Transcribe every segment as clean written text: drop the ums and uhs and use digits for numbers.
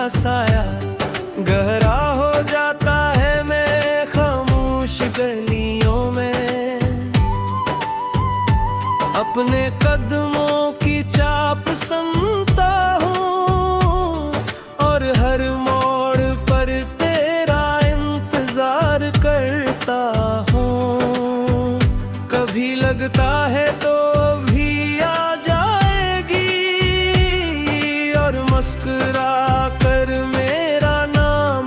साया गहरा हो जाता है मैं खामोश गलियों में। अपने कदमों की चाप सुनता हूँ और हर मोड़ पर तेरा इंतजार करता हूँ। कभी लगता है तो भी आ जाएगी और मुस्कुरा कर मेरा नाम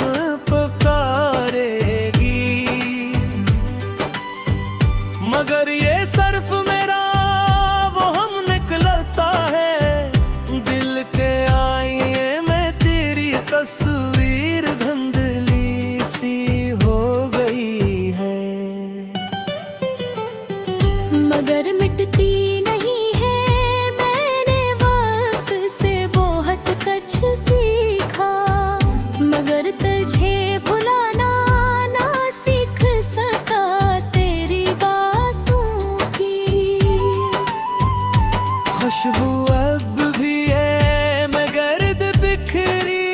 पुकारेगी। मगर ये सर्फ मेरा वो हम निकलता है, दिल के आईने में तेरी तस्वीर धुंधली सी हो गई है। मगर मिटती नहीं है, मैंने वक्त से बहुत कुछ सीखा। मगर तुझे भुलाना ना सीख सका तेरी बातों की। खुशबू अब भी है मगर बिखरी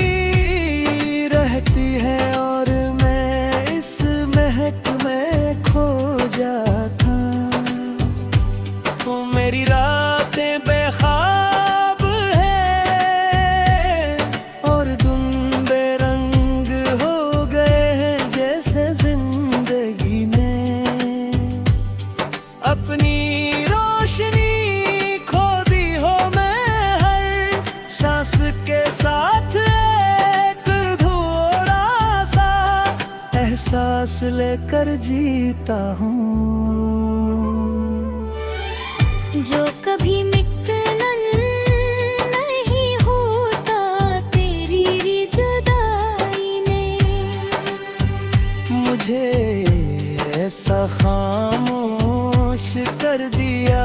रहती है और मैं इस महक में खो जाता। तो मेरी रातें बेख्वाब है और तुम बेरंग हो गए हैं जैसे जिंदगी में। अपनी रोशनी खो दी हो मैं हर सांस के साथ, एक थोड़ा सा एहसास लेकर जीता हूँ। जो कभी मिलन नहीं होता तेरी जुदाई ने, मुझे ऐसा खामोश कर दिया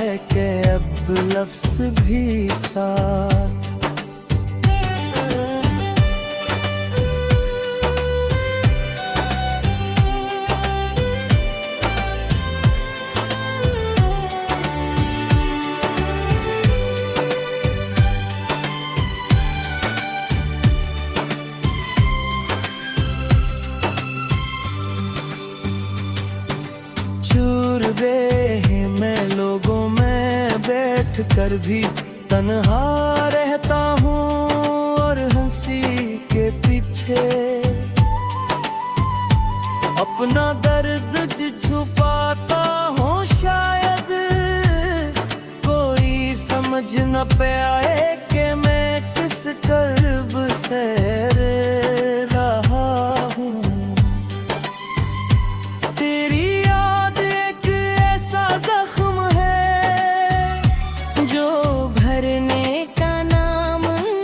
है कि अब लफ्ज़ भी साथ। चूर बे मैं लोगों में बैठ कर भी तन्हा रहता हूँ और हंसी के पीछे अपना दर्द छुपाता हूँ। शायद कोई समझ न पाए कि मैं किस कर्ब से रहा हूँ। तेरी याद एक ऐसा जख्म है जो भरने का नाम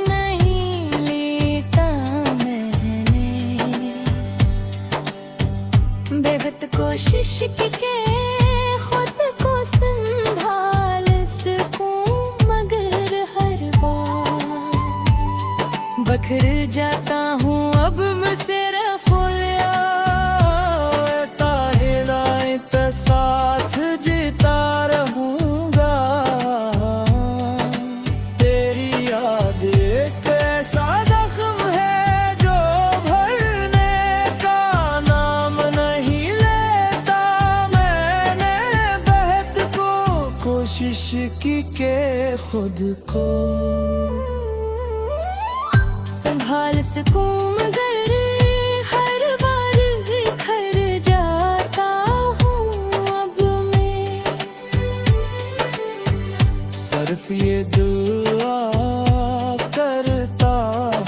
नहीं लेता मैंने। बेवक्त कोशिश की के खुद को संभाल सकूं, मगर हर बार बखर जाता हूँ। अब मुझसे रफोलिया साथ जीता रहूंगा। तेरी याद एक ऐसा जख्म है जो भरने का नाम नहीं लेता। मैंने बेहद को कोशिश की के खुद को संभाल सकूं, मगर हर बार बिखर जाता हूँ। अब मैं सिर्फ ये दुआ करता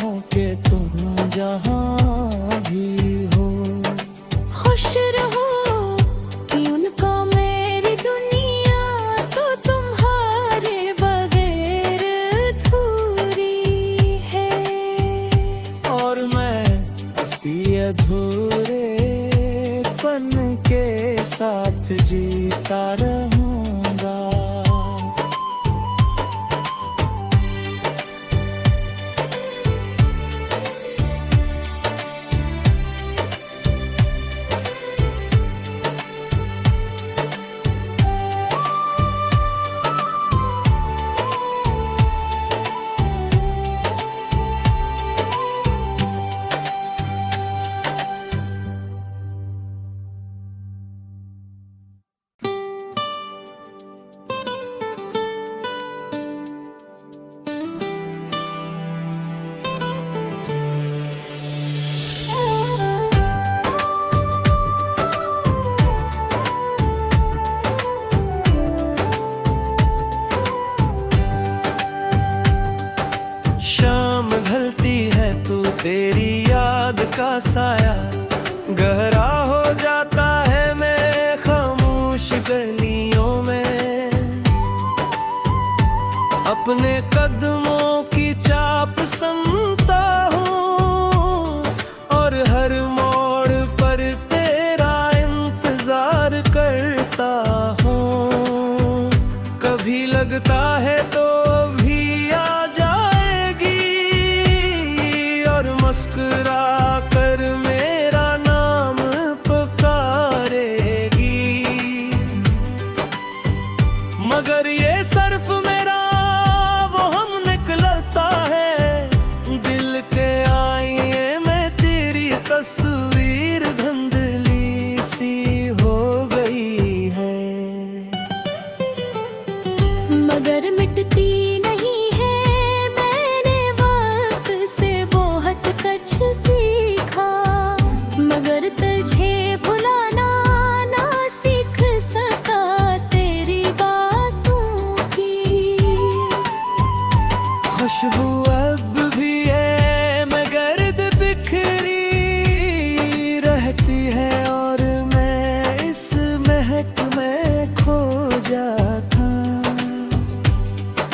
हूँ कि तुम जहाँ भी हो खुश रहो, कि उनको मेरी दुनिया तो तुम्हारे बगैर अधूरी है। और मैं इसी अधूरे पन के साथ जीता रहूंगा। साया गहरा हो जाता है मैं खामोश गलियों में। अपने कदमों की चाप सुनता हूँ और हर मोड़ पर तेरा इंतजार करता हूँ। कभी लगता है तो भी आ जाएगी और मुस्कुरा कर मेरा नाम पुकारेगी। मगर ये सर्फ मेरा वो हम निकलता है, दिल के आईने में तेरी तस्वीर धुंधली सी हो गई है। मगर मिटती नहीं है, मैंने वक्त से बहुत कुछ सीखा। मगर तुझे भुलाना ना सीख सका तेरी बातों की। खुशबू अब भी है मगर बिखरी रहती है और मैं इस महक में खो जाता।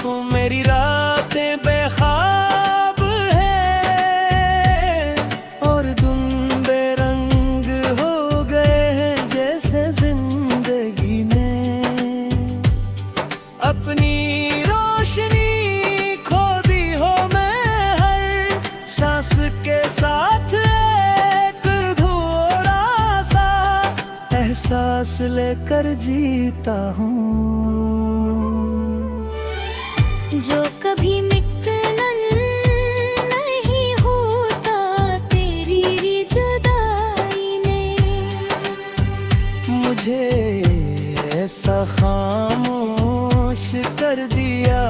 तो मेरी रातें बेख्वाब है और तुम बेरंग हो गए हैं जैसे जिंदगी में अपनी रोशनी खो दी हो मैं हर सांस के साथ। एक थोड़ा सा एहसास लेकर जीता हूँ जो कभी मिलन नहीं होता तेरी जुदाई ने। मुझे ऐसा खामोश कर दिया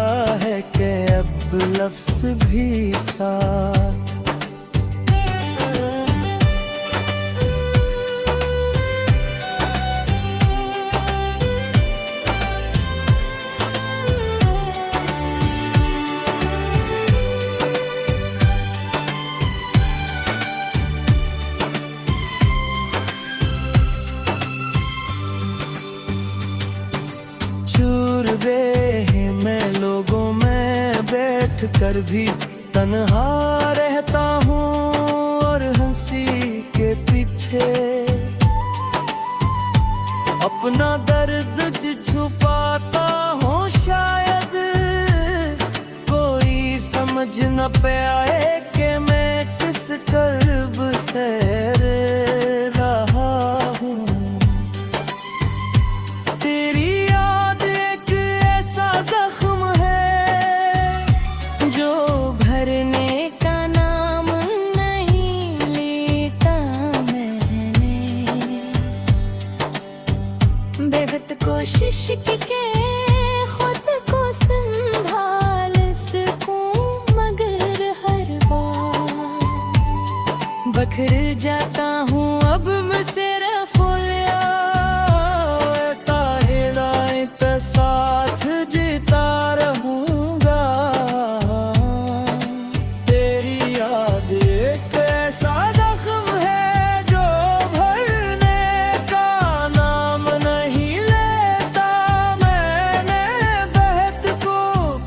है कि अब लफ्ज़ भी साथ। चूर बे मैं लोगों में बैठ कर भी तन्हा रहता हूँ और हंसी के पीछे अपना दर्द छुपाता हूँ। शायद कोई समझ न पाए कि मैं किस कर्ब से रहा हूँ। तेरी याद एक ऐसा जख्म है जो भरने का नाम नहीं लेता मैंने। बेवक्त कोशिश की के खुद को संभाल सकूं, मगर हर बार बखर जाता हूँ अब मुझसे रफोलिया। साथ जीता रहूंगा तेरी याद एक ऐसा जख्म है जो भरने का नाम नहीं लेता। मैंने बेहद को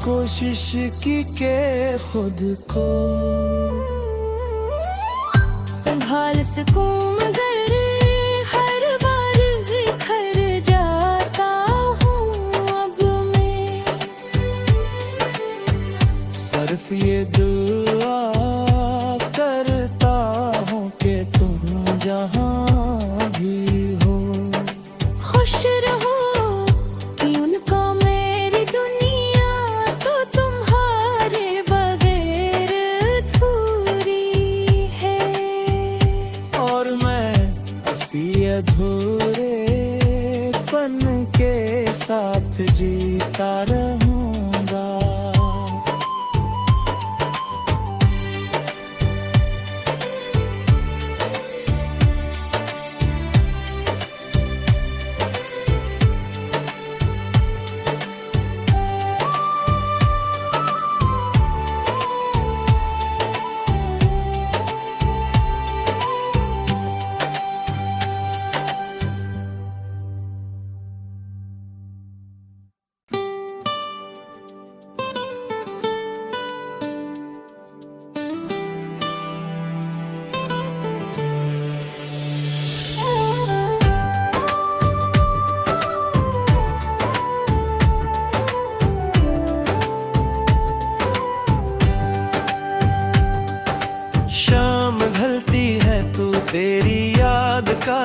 कोशिश की के खुद को संभाल सकूं, मगर हर बार बिखर जाता हूँ अब मैं। सिर्फ ये दुआ करता हूँ कि तुम जहाँ भी हो खुश रहो कि उनको मेरी दुनिया तो तुम्हारे बगैर अधूरी है। और मैं इसी अधूरे पन के साथ जीता रहूंगा।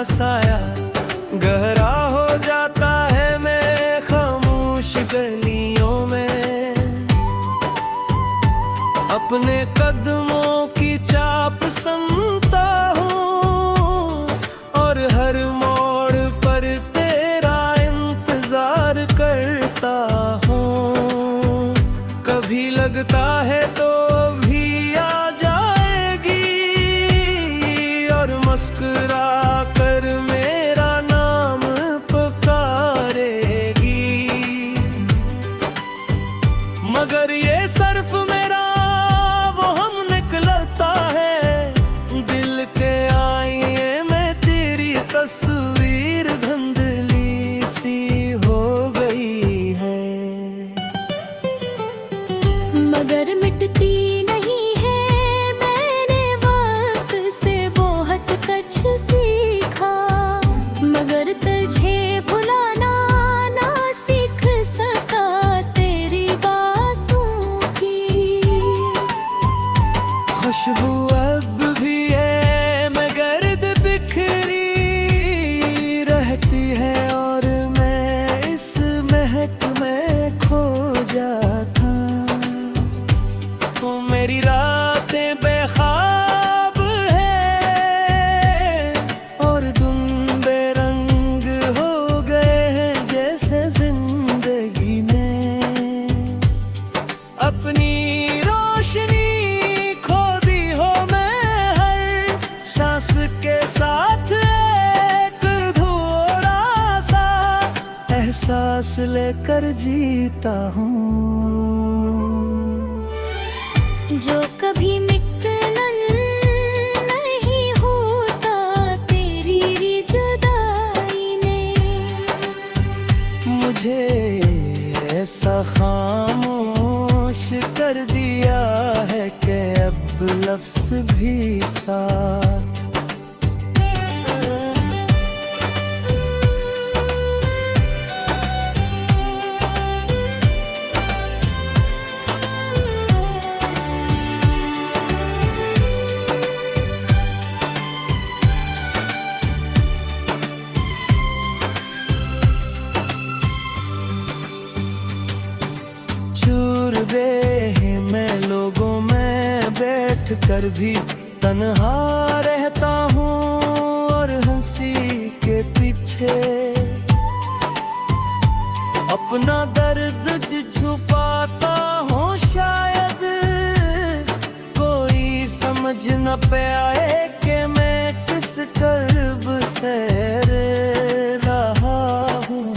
साया गहरा हो जाता है मैं खामोश गलियों में। अपने कदमों की चाप सुनता हूँ और हर मोड़ पर तेरा इंतजार करता हूँ। कभी लगता है तो भी आ जाएगी और मुस्कुरा कर मेरा नाम पुकारेगी। मगर ये सर्फ मेरा वो हम निकलता है, दिल के आईने में तेरी तस्वीर धुंधली सी हो गई है। मगर मिटती नहीं है, मैंने वक्त से बहुत कुछ सीखा। मगर तुझे भुलाना ना सीख सका तेरी बातों की। खुशबू अब भी है मगर बिखरी रहती है और मैं इस महक में खो जाता। तो मेरी रातें बेख्वाब है और तुम बेरंग हो गए हैं जैसे जिंदगी ने अपनी रोशनी खो दी हो। मैं हर सांस के साथ एक थोड़ा सा एहसास लेकर जीता हूँ जो कभी मिलन नहीं होता तेरी जुदाई ने। मुझे ऐसा खामोश कर दिया है कि अब लफ्ज़ भी साथ। चूर बे मैं लोगों में बैठ कर भी तन्हा रहता हूँ और हंसी के पीछे अपना दर्द छुपाता हूँ। शायद कोई समझ न पाए कि मैं किस कर्ब से रहा हूँ।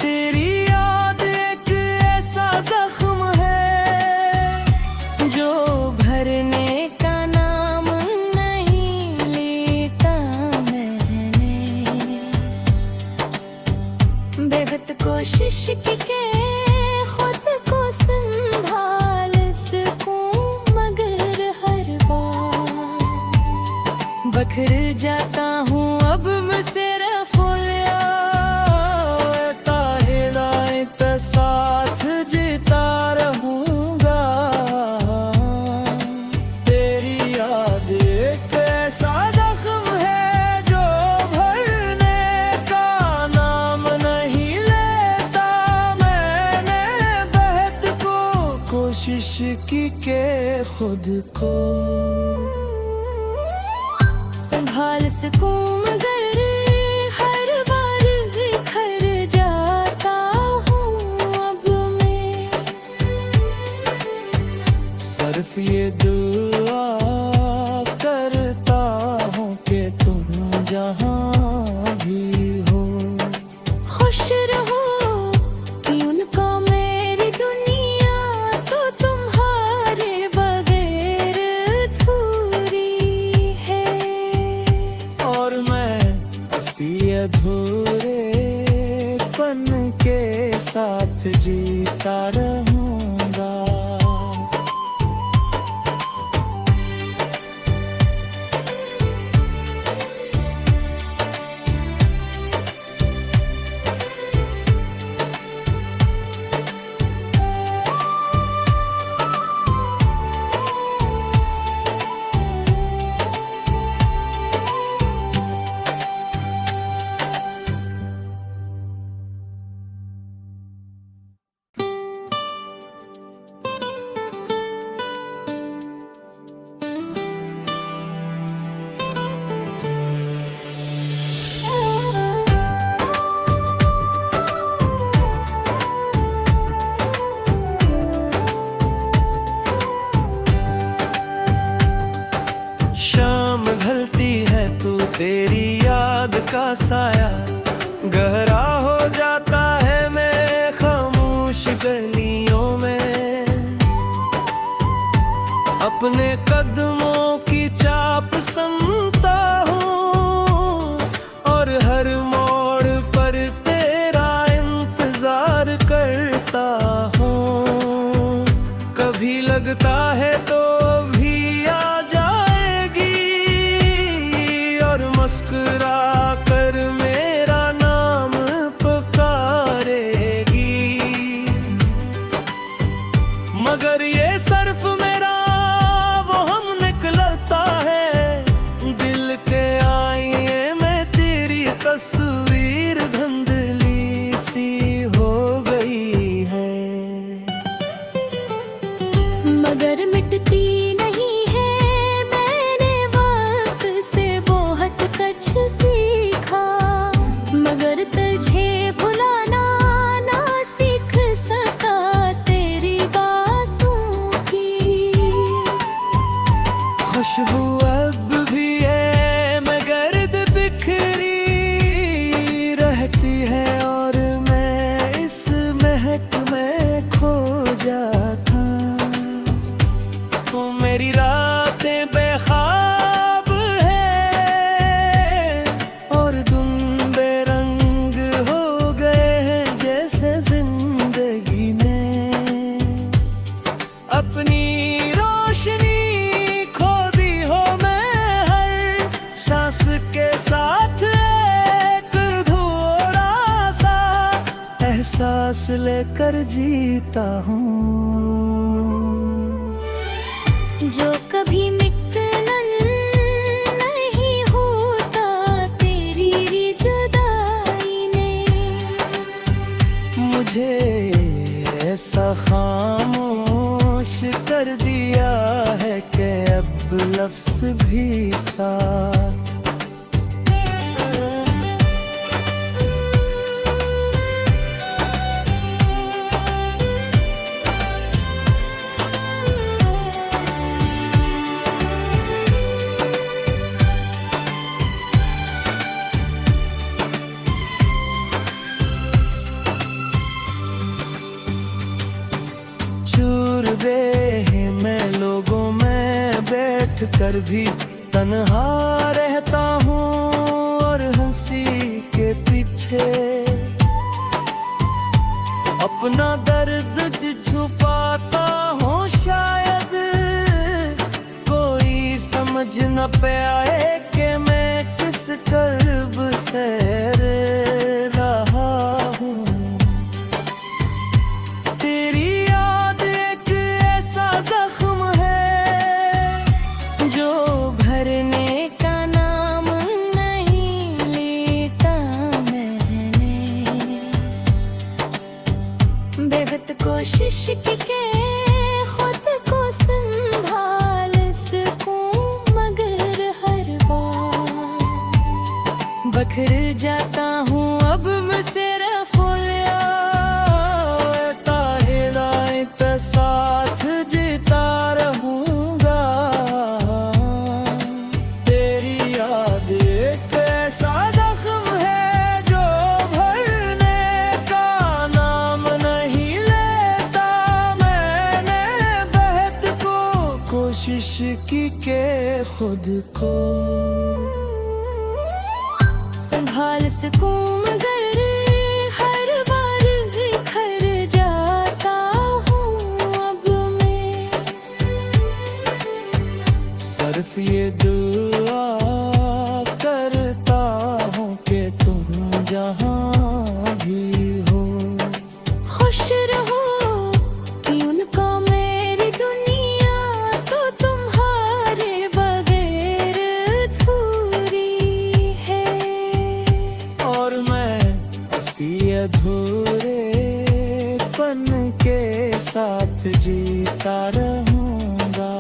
तेरी याद एक ऐसा जख्म है जो भरने का नाम नहीं लेता मैंने। बेहद कोशिश की के खुद को संभाल सकूं, मगर हर बार बखर जाता हूँ। अब मुझसे रफोलिया साथ जीता रहूंगा। तेरी याद एक ऐसा जख्म है जो भरने का नाम नहीं लेता। मैंने बेहद को कोशिश की के खुद को संभाल सकूं, मगर हर बार बिखर जाता हूँ। अब मैं सिर्फ ये दुआ करता हूँ कि तुम जहाँ भी हो खुश रहो, कि उनको मेरी दुनिया तो तुम्हारे बगैर अधूरी है। और मैं इसी अधूरे पन के साथ जीता रहूंगा। का साया गहरा हो जाता है मैं खामोश गलियों में। अपने कदमों की चाप सुनता हूँ और हर मोड़ पर तेरा इंतजार करता हूँ। कभी लगता है तो भी आ जाएगी और मुस्कुरा कर मेरा नाम पुकारेगी। मगर ये सर्फ मेरा वो हम निकलता है, दिल के आईने में तेरी तस्वीर धुंधली सी हो गई है। मगर मिटती नहीं है, मैंने वक्त से बहुत कुछ सीखा। मगर तुझे भुलाना ना सीख सका तेरी बातों की। खुशबू अब भी है मगर बिखरी रहती है और मैं इस महक में खो जाता। तो मेरी रातें बेख्वाब है और तुम बेरंग हो गए हैं जैसे जिंदगी में। अपनी रोशनी खो दी हो मैं हर सांस के साथ, एक थोड़ा सा एहसास लेकर जीता हूँ। जो कभी मिलन नहीं होता तेरी जुदाई ने, मुझे ऐसा खामोश कर दिया है कि अब लफ्ज़ भी साथ। चूर गए मैं लोगों में बैठ कर भी तन्हा रहता हूँ और हंसी के पीछे अपना दर्द छुपाता हूँ। शायद कोई समझ न पाए कि मैं किस कर्ब से रहा हूँ। तेरी याद एक ऐसा जख्म है जो भरने का नाम नहीं लेता मैंने। बेवक्त कोशिश की के खुद को संभाल सकूं, मगर हर बार बखर जाता हूँ। अब मुझसे रफोलिया साथ जीता रहूंगा। तेरी याद एक ऐसा जख्म है जो भरने का नाम नहीं लेता। मैंने बेहद को कोशिश की के खुद को संभाल सकूं, मगर हर बार बिखर जाता हूँ। अब मैं सिर्फ ये दुआ करता हूँ कि तुम जहाँ भी हो खुश रहो, कि उनको मेरी दुनिया तो तुम्हारे बगैर अधूरी है। और मैं इसी अधूरे पन के साथ जीता रहूंगा।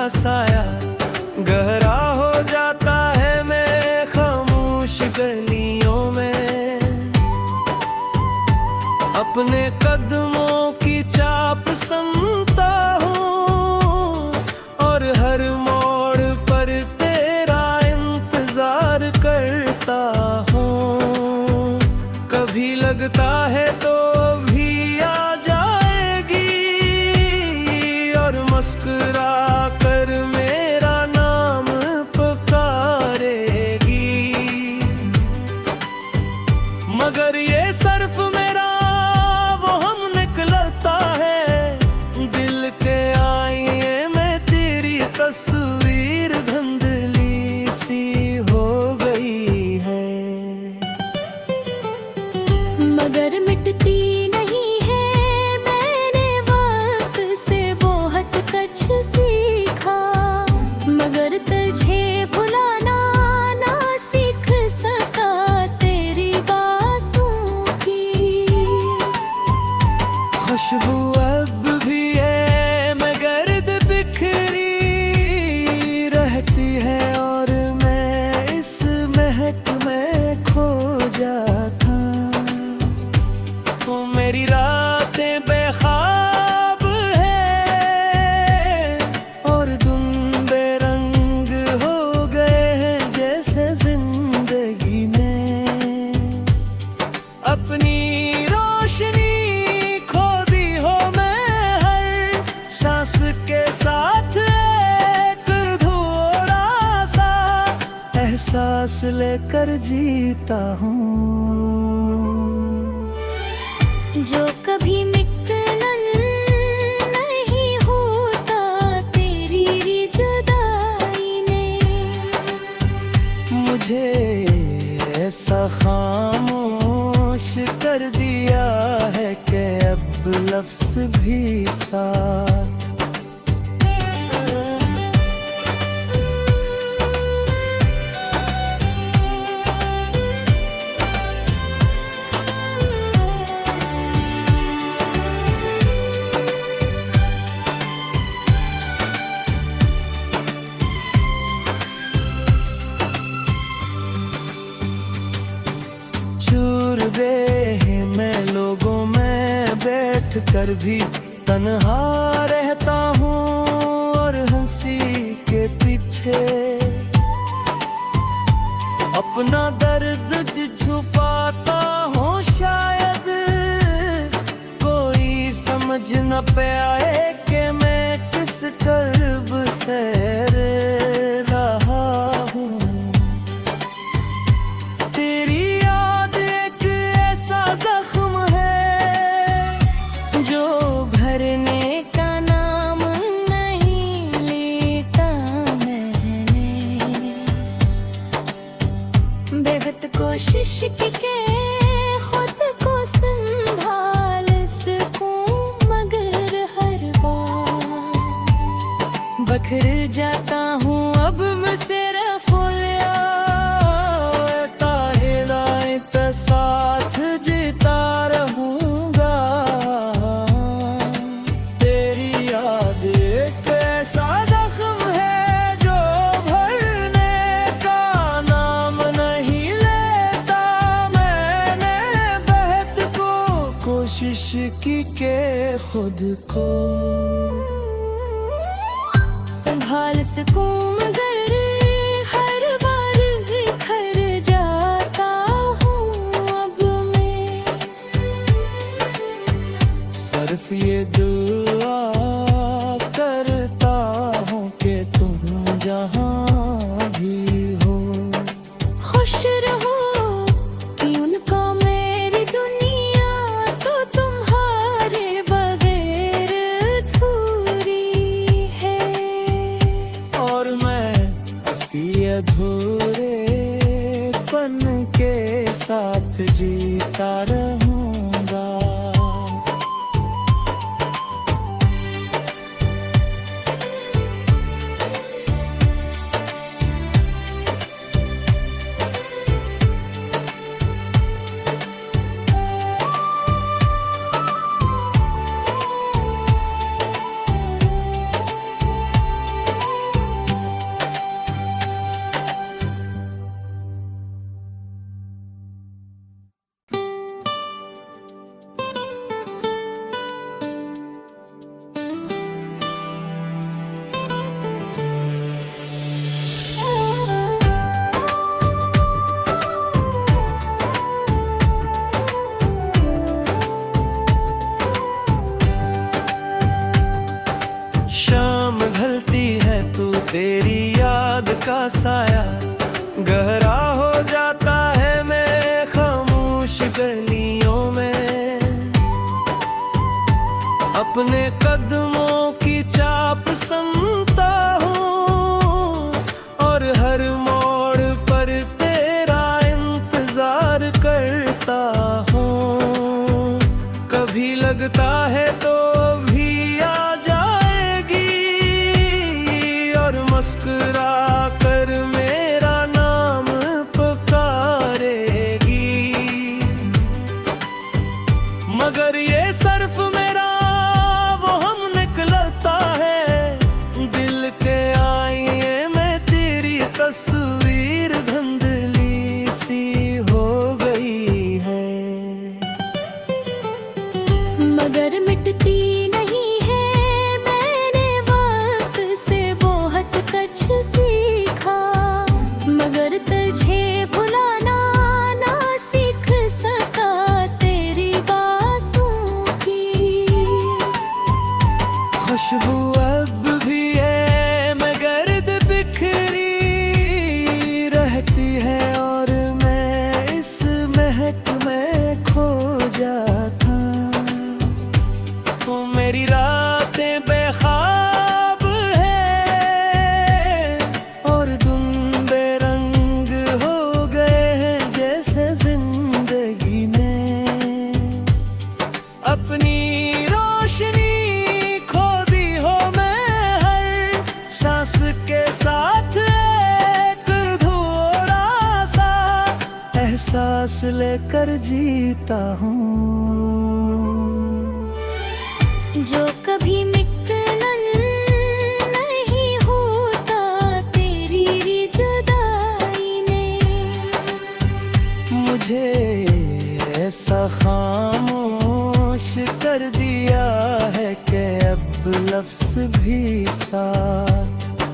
साया गहरा हो जाता है मैं खामोश गलियों में। अपने कदमों की चाप सुनता हूँ और हर मोड़ पर तेरा इंतजार करता हूँ। कभी लगता है तो भी आ जाएगी और मुस्कुरा कर मेरा नाम पुकारेगी। मगर ये सर्फ मेरा वो हम निकलता है, दिल के आईने में तेरी तस्वीर धुंधली सी हो गई है। मगर मिटती नहीं है, मैंने वक्त से बहुत कुछ सीखा। मगर तुझे भुलाना ना सीख सका तेरी बातों की। खुशबू अब भी है मगर बिखरी रहती है और मैं इस महक में खो जाता। तो मेरी रातें बेख्वाब है और तुम बेरंग हो गए हैं जैसे जिंदगी में। अपनी रोशनी खो दी हो मैं हर सांस के साथ, एक थोड़ा सा एहसास लेकर जीता हूँ। जो कभी मिलन नहीं होता तेरी जुदाई ने, मुझे ऐसा खामोश कर दिया है कि अब लफ्ज़ भी साथ। चूर गए मैं लोगों में बैठ कर भी तन्हा रहता हूँ और हंसी के पीछे अपना दर्द छुपाता हूँ। शायद कोई समझ न पाए कि मैं किस कर्ब से रहा हूँ। तेरी याद एक ऐसा जख्म है जो भरने का नाम नहीं लेता मैंने। बेवक्त कोशिश की के खुद को संभाल सकूं, मगर हर बार बखर जाता हूँ अब मुझसे रफोलिया। साथ जीता रहूंगा, तेरी याद एक ऐसा जख्म है जो भरने का नाम नहीं लेता। मैंने बहत को कोशिश की के खुद को संभाल सकूं, मगर हर बार बिखर जाता हूँ अब मैं। सिर्फ ये दुआ करता हूँ कि तुम जहाँ भी हो खुश रहो कि उनको मेरी दुनिया तो तुम्हारे बगैर अधूरी है। और मैं इसी अधूरे पन के साथ जीता रहूंगा। शाम ढलती है तू तेरी याद का साया गहरा हो जाता है मैं खामोश गलियों में अपने कदमों की चाप सुनता हूँ और हर मोड़ पर तेरा इंतजार करता हूँ कभी लगता है तो भी आ जाएगी और मुस्कुरा कर मेरा नाम पुकारेगी मगर ये सर्फ मेरा वो हम निकलता है दिल के आईने में तेरी तस्वीर धुंधली सी हो गई है मगर मिटती नहीं है मैंने वक्त से बहुत कुछ सीखा मगर तुझे भुलाना ना सीख सका तेरी बातों की खुशबू अब भी है मगर बिखरी रहती है और मैं इस महक में खो जाता तो मेरी रातें बेख्वाब है और तुम बेरंग हो गए हैं जैसे जिंदगी में अपनी रोशनी खो दी हो मैं हर सांस के साथ एक थोड़ा सा एहसास लेकर जीता हूँ जो कभी मिलन नहीं होता तेरी जुदाई ने मुझे ऐसा खामोश कर दिया है कि अब लफ्ज़ भी साथ